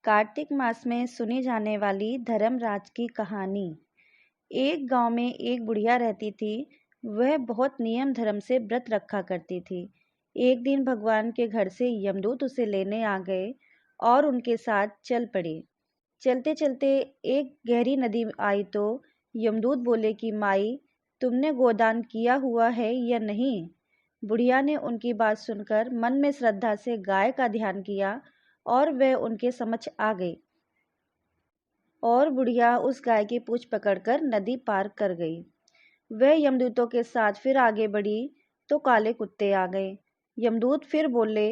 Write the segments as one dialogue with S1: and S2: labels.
S1: कार्तिक मास में सुनी जाने वाली धर्मराज की कहानी। एक गांव में एक बुढ़िया रहती थी। वह बहुत नियम धर्म से व्रत रखा करती थी। एक दिन भगवान के घर से यमदूत उसे लेने आ गए और उनके साथ चल पड़े। चलते चलते एक गहरी नदी आई तो यमदूत बोले कि माई, तुमने गोदान किया हुआ है या नहीं। बुढ़िया ने उनकी बात सुनकर मन में श्रद्धा से गाय का ध्यान किया और वह उनके समक्ष आ गई और बुढ़िया उस गाय की पूंछ पकड़कर नदी पार कर गई। वह यमदूतों के साथ फिर आगे बढ़ी तो काले कुत्ते आ गए। यमदूत फिर बोले,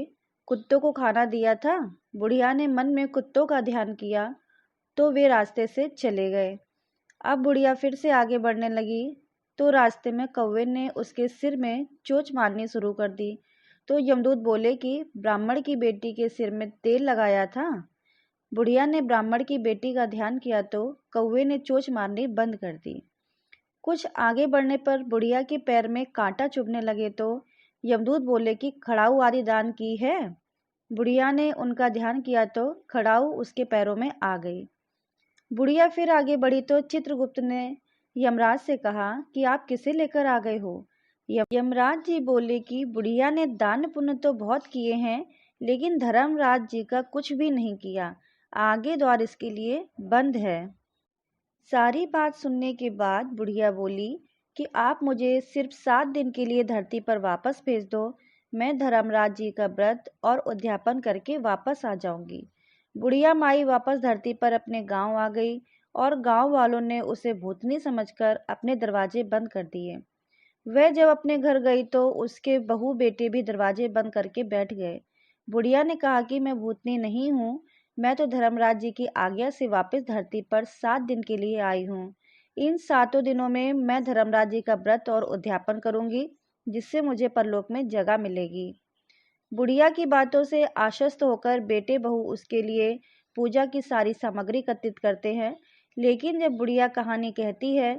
S1: कुत्तों को खाना दिया था। बुढ़िया ने मन में कुत्तों का ध्यान किया तो वे रास्ते से चले गए। अब बुढ़िया फिर से आगे बढ़ने लगी तो रास्ते में कौवे ने उसके सिर में चोंच मारनी शुरू कर दी। तो यमदूत बोले कि ब्राह्मण की बेटी के सिर में तेल लगाया था। बुढ़िया ने ब्राह्मण की बेटी का ध्यान किया तो कौवे ने चोंच मारनी बंद कर दी। कुछ आगे बढ़ने पर बुढ़िया के पैर में कांटा चुभने लगे तो यमदूत बोले कि खड़ाऊ आदि दान की है। बुढ़िया ने उनका ध्यान किया तो खड़ाऊ उसके पैरों में आ गई। बुढ़िया फिर आगे बढ़ी तो चित्रगुप्त ने यमराज से कहा कि आप किसे लेकर आ गए हो। यमराज जी बोले कि बुढ़िया ने दान पुण्य तो बहुत किए हैं, लेकिन धर्मराज जी का कुछ भी नहीं किया। आगे द्वार इसके लिए बंद है। सारी बात सुनने के बाद बुढ़िया बोली कि आप मुझे सिर्फ 7 दिन के लिए धरती पर वापस भेज दो। मैं धर्मराज जी का व्रत और उद्यापन करके वापस आ जाऊंगी। बुढ़िया माई वापस धरती पर अपने गांव आ गई और गांव वालों ने उसे भूतनी समझकर अपने दरवाजे बंद कर दिए। वह जब अपने घर गई तो उसके बहू बेटे भी दरवाजे बंद करके बैठ गए। बुढ़िया ने कहा कि मैं भूतनी नहीं हूँ, मैं तो धर्मराज जी की आज्ञा से वापस धरती पर 7 दिन के लिए आई हूँ। इन 7 दिनों में मैं धर्मराज जी का व्रत और उद्यापन करूंगी, जिससे मुझे परलोक में जगह मिलेगी। बुढ़िया की बातों से आश्वस्त होकर बेटे बहू उसके लिए पूजा की सारी सामग्री एकत्रित करते हैं, लेकिन जब बुढ़िया कहानी कहती है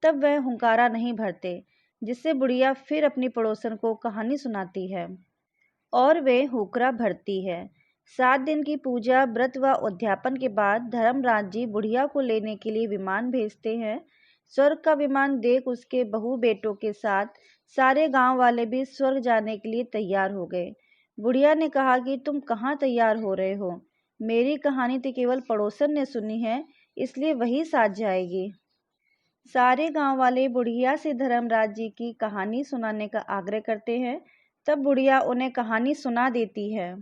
S1: तब वह हुंकारा नहीं भरते, जिससे बुढ़िया फिर अपनी पड़ोसन को कहानी सुनाती है और वे हुक्रा भरती है। 7 दिन की पूजा व्रत व उद्यापन के बाद धर्मराज जी बुढ़िया को लेने के लिए विमान भेजते हैं। स्वर्ग का विमान देख उसके बहू बेटों के साथ सारे गांव वाले भी स्वर्ग जाने के लिए तैयार हो गए। बुढ़िया ने कहा कि तुम कहाँ तैयार हो रहे हो, मेरी कहानी तो केवल पड़ोसन ने सुनी है, इसलिए वही साथ जाएगी। सारे गांव वाले बुढ़िया से धर्मराज जी की कहानी सुनाने का आग्रह करते हैं। तब बुढ़िया उन्हें कहानी सुना देती है।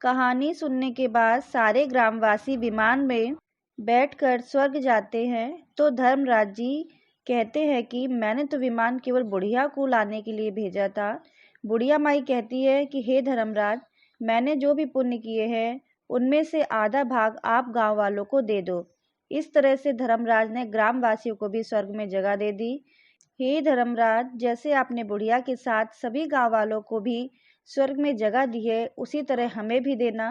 S1: कहानी सुनने के बाद सारे ग्रामवासी विमान में बैठकर स्वर्ग जाते हैं तो धर्मराज जी कहते हैं कि मैंने तो विमान केवल बुढ़िया को लाने के लिए भेजा था। बुढ़िया माई कहती है कि हे धर्मराज, मैंने जो भी पुण्य किए हैं उनमें से आधा भाग आप गांव वालों को दे दो। इस तरह से धर्मराज ने ग्रामवासियों को भी स्वर्ग में जगह दे दी। हे धर्मराज, जैसे आपने बुढ़िया के साथ सभी गांव वालों को भी स्वर्ग में जगह दी है, उसी तरह हमें भी देना।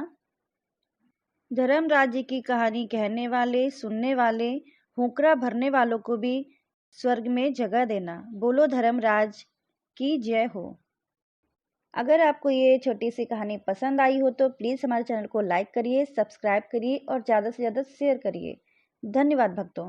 S1: धर्मराज जी की कहानी कहने वाले, सुनने वाले, हुंकरा भरने वालों को भी स्वर्ग में जगह देना। बोलो धर्मराज की जय हो। अगर आपको ये छोटी सी कहानी पसंद आई हो तो प्लीज़ हमारे चैनल को लाइक करिए, सब्सक्राइब करिए और ज़्यादा से ज़्यादा शेयर करिए। धन्यवाद भक्तों।